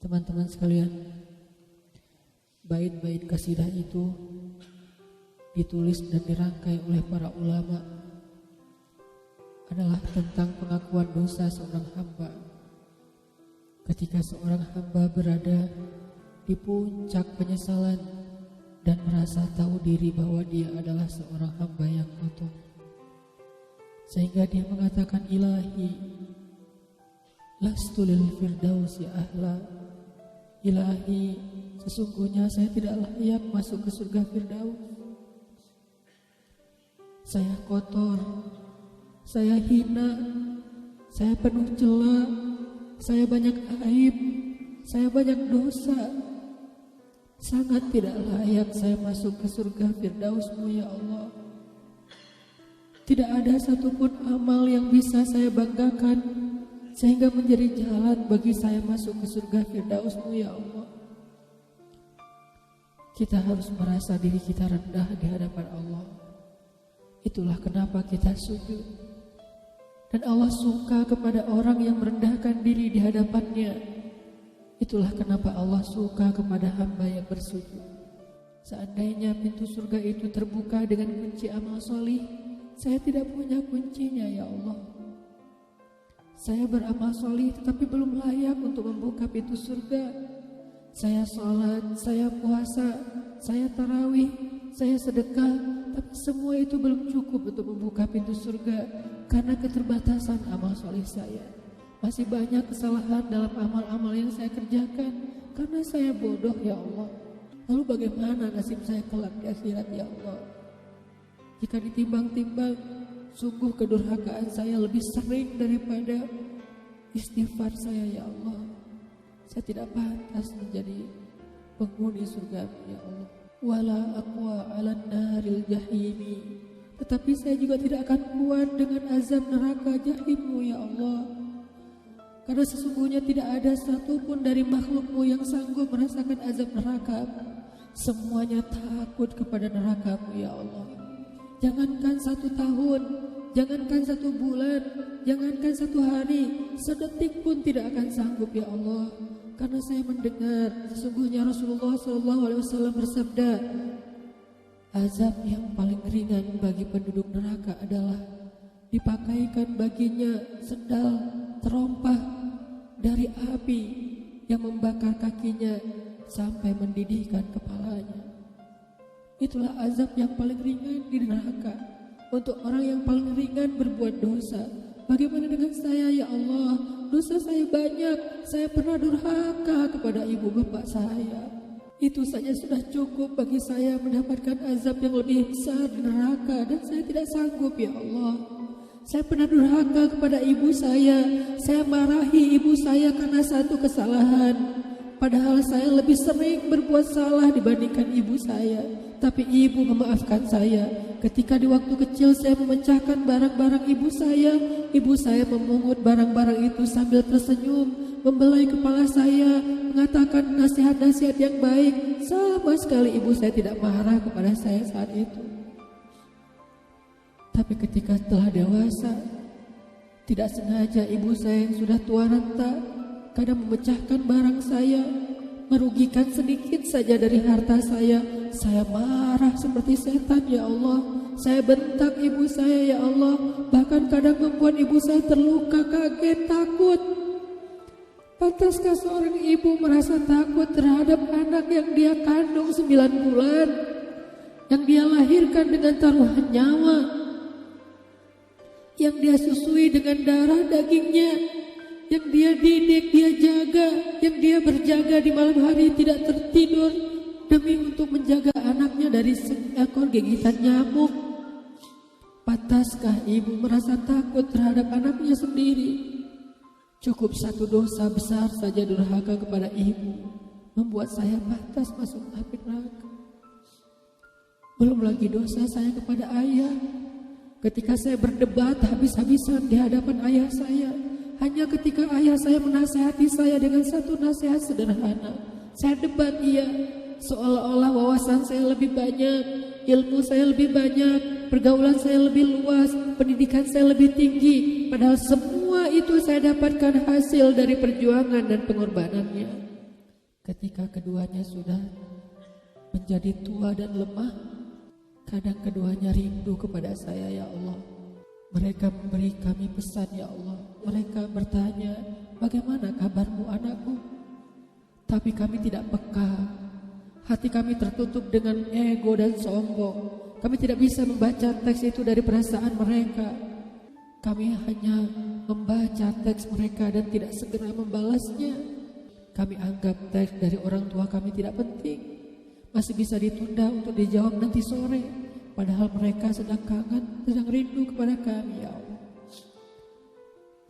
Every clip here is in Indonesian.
Teman-teman sekalian, bait-bait kasidah itu ditulis dan dirangkai oleh para ulama adalah tentang pengakuan dosa seorang hamba. Ketika seorang hamba berada di puncak penyesalan dan merasa tahu diri bahwa dia adalah seorang hamba yang kotor, sehingga dia mengatakan, Ilahi, lastu lil firdausi ahla. Ilahi, sesungguhnya saya tidak layak masuk ke surga Firdaus. Saya kotor, saya hina, saya penuh cela, saya banyak aib, saya banyak dosa. Sangat tidak layak saya masuk ke surga Firdaus-Mu ya Allah. Tidak ada satupun amal yang bisa saya banggakan sehingga menjadi jalan bagi saya masuk ke surga Firdaus-Mu ya Allah. Kita harus merasa diri kita rendah di hadapan Allah. Itulah kenapa kita sujud. Dan Allah suka kepada orang yang merendahkan diri di hadapannya. Itulah kenapa Allah suka kepada hamba yang bersujud. Seandainya pintu surga itu terbuka dengan kunci amal solih, saya tidak punya kuncinya ya Allah. Saya beramal solih tetapi belum layak untuk membuka pintu surga. Saya sholat, saya puasa, saya tarawih, saya sedekah, tapi semua itu belum cukup untuk membuka pintu surga karena keterbatasan amal solih saya. Masih banyak kesalahan dalam amal-amal yang saya kerjakan karena saya bodoh ya Allah. Lalu bagaimana nasib saya kelak di akhirat ya Allah? Jika ditimbang-timbang, sungguh kedurhakaan saya lebih sering daripada istighfar saya ya Allah. Saya tidak pantas menjadi penghuni surga ya Allah. Wala aqwa 'alan naril jahimi. Tetapi saya juga tidak akan kuat dengan azab neraka jahim-Mu ya Allah. Karena sesungguhnya tidak ada satupun dari makhluk-Mu yang sanggup merasakan azab neraka. Semuanya takut kepada neraka-Mu ya Allah. Jangankan 1 tahun, jangankan 1 bulan, jangankan 1 hari, sedetik pun tidak akan sanggup ya Allah. Karena saya mendengar sesungguhnya Rasulullah SAW bersabda, azab yang paling ringan bagi penduduk neraka adalah dipakaikan baginya sendal terompah dari api yang membakar kakinya sampai mendidihkan kepalanya. Itulah azab yang paling ringan di neraka untuk orang yang paling ringan berbuat dosa. Bagaimana dengan saya ya Allah? Dosa saya banyak. Saya pernah durhaka kepada ibu bapak saya. Itu saja sudah cukup bagi saya mendapatkan azab yang lebih besar di neraka, dan saya tidak sanggup ya Allah. Saya pernah durhaka kepada ibu saya. Saya marahi ibu saya karena satu kesalahan. Padahal saya lebih sering berbuat salah dibandingkan ibu saya. Tapi ibu memaafkan saya. Ketika di waktu kecil saya memecahkan barang-barang ibu saya memungut barang-barang itu sambil tersenyum, membelai kepala saya, mengatakan nasihat-nasihat yang baik. Sama sekali ibu saya tidak marah kepada saya saat itu. Tapi ketika telah dewasa, tidak sengaja ibu saya yang sudah tua renta kadang memecahkan barang saya, merugikan sedikit saja dari harta saya. Saya marah seperti setan ya Allah. Saya bentak ibu saya ya Allah. Bahkan kadang membuat ibu saya terluka, kaget, takut. Pantaskah seorang ibu merasa takut terhadap anak yang dia kandung 9 bulan, yang dia lahirkan dengan taruhan nyawa, yang dia susui dengan darah dagingnya, yang dia didik, dia jaga, yang dia berjaga di malam hari tidak tertidur demi untuk menjaga anaknya dari seekor gigitan nyamuk. Pantaskah ibu merasa takut terhadap anaknya sendiri? Cukup satu dosa besar saja durhaka kepada ibu membuat saya pantas masuk api neraka. Belum lagi dosa saya kepada ayah. Ketika saya berdebat habis-habisan di hadapan ayah saya, hanya ketika ayah saya menasihati saya dengan satu nasihat sederhana, saya debat ia, seolah-olah wawasan saya lebih banyak, ilmu saya lebih banyak, pergaulan saya lebih luas, pendidikan saya lebih tinggi. Padahal semua itu saya dapatkan hasil dari perjuangan dan pengorbanannya. Ketika keduanya sudah menjadi tua dan lemah, kadang keduanya rindu kepada saya ya Allah. Mereka memberi kami pesan ya Allah. Mereka bertanya, bagaimana kabarmu anakku? Tapi kami tidak peka. Hati kami tertutup dengan ego dan sombong. Kami tidak bisa membaca teks itu dari perasaan mereka. Kami hanya membaca teks mereka dan tidak segera membalasnya. Kami anggap teks dari orang tua kami tidak penting. Masih bisa ditunda untuk dijawab nanti sore. Padahal mereka sedang kangen, sedang rindu kepada kami ya Allah.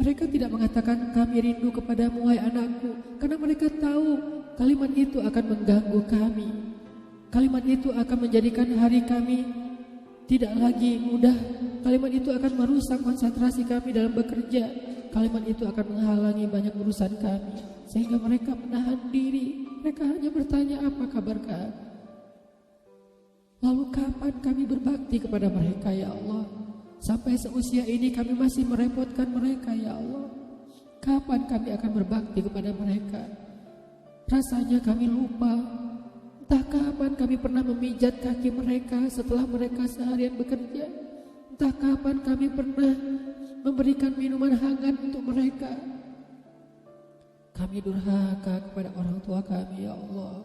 Mereka tidak mengatakan kami rindu kepadamu wahai anakku, karena mereka tahu kalimat itu akan mengganggu kami. Kalimat itu akan menjadikan hari kami tidak lagi mudah. Kalimat itu akan merusak konsentrasi kami dalam bekerja. Kalimat itu akan menghalangi banyak urusan kami. Sehingga mereka menahan diri. Mereka hanya bertanya, apa kabar kami? Lalu kapan kami berbakti kepada mereka ya Allah? Sampai seusia ini kami masih merepotkan mereka ya Allah. Kapan kami akan berbakti kepada mereka? Rasanya kami lupa. Entah kapan kami pernah memijat kaki mereka setelah mereka seharian bekerja. Entah kapan kami pernah memberikan minuman hangat untuk mereka. Kami durhaka kepada orang tua kami ya Allah.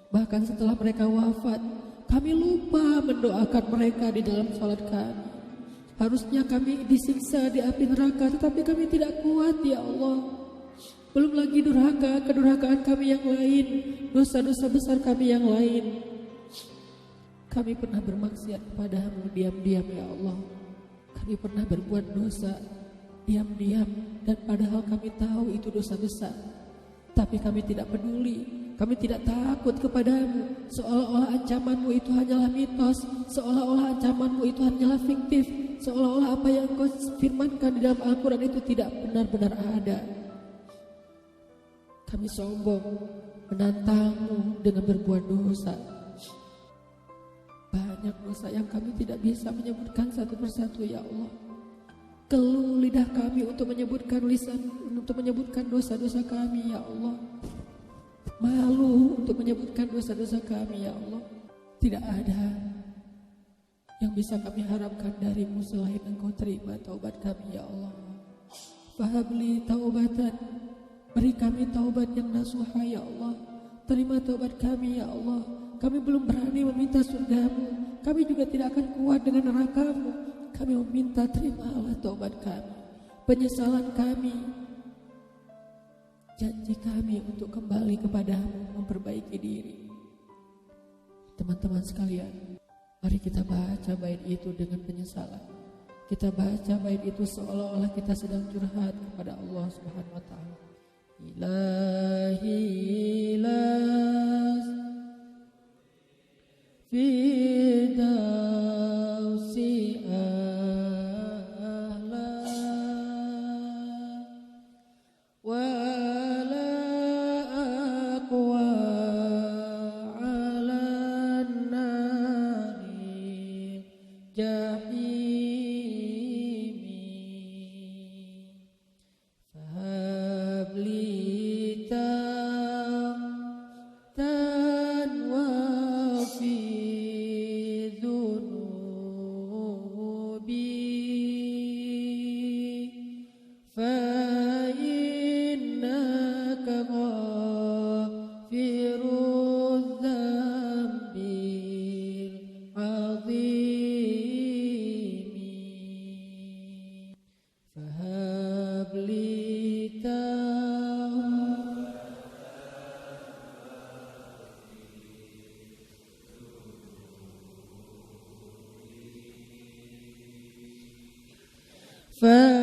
Bahkan setelah mereka wafat, kami lupa mendoakan mereka di dalam salat kami. Harusnya kami disiksa di api neraka, tetapi kami tidak kuat ya Allah. Belum lagi kedurhakaan kami yang lain, dosa-dosa besar kami yang lain. Kami pernah bermaksiat kepadamu diam-diam ya Allah. Kami pernah berbuat dosa diam-diam, dan padahal kami tahu itu dosa besar. Tapi kami tidak peduli. Kami tidak takut kepadamu. Seolah-olah ancamanmu itu hanyalah mitos. Seolah-olah ancamanmu itu hanyalah fiktif. Seolah-olah apa yang kau firmankan di dalam Al-Quran itu tidak benar-benar ada. Kami sombong menantangmu dengan berbuat dosa. Banyak dosa yang kami tidak bisa menyebutkan satu persatu ya Allah. Keluh lidah kami untuk menyebutkan dosa-dosa kami ya Allah. Malu untuk menyebutkan dosa-dosa kami ya Allah. Tidak ada yang bisa kami harapkan darimu selain Engkau terima taubat kami ya Allah. Fahabli taubatan, beri kami taubat yang nasuha ya Allah. Terima taubat kami ya Allah. Kami belum berani meminta surgamu. Kami juga tidak akan kuat dengan nerakamu. Kami meminta terimalah taubat kami, penyesalan kami, janji kami untuk kembali kepadamu, memperbaiki diri. Teman-teman sekalian, mari kita baca bait itu dengan penyesalan. Kita baca bait itu seolah-olah kita sedang curhat kepada Allah Subhanahu wa taala. Ilahi las fidausi ahla wala aqwa ala nari jahimi fahabli tan wa fi dhunubi fa innaka ghafirudz dzambil azimi fahabli fa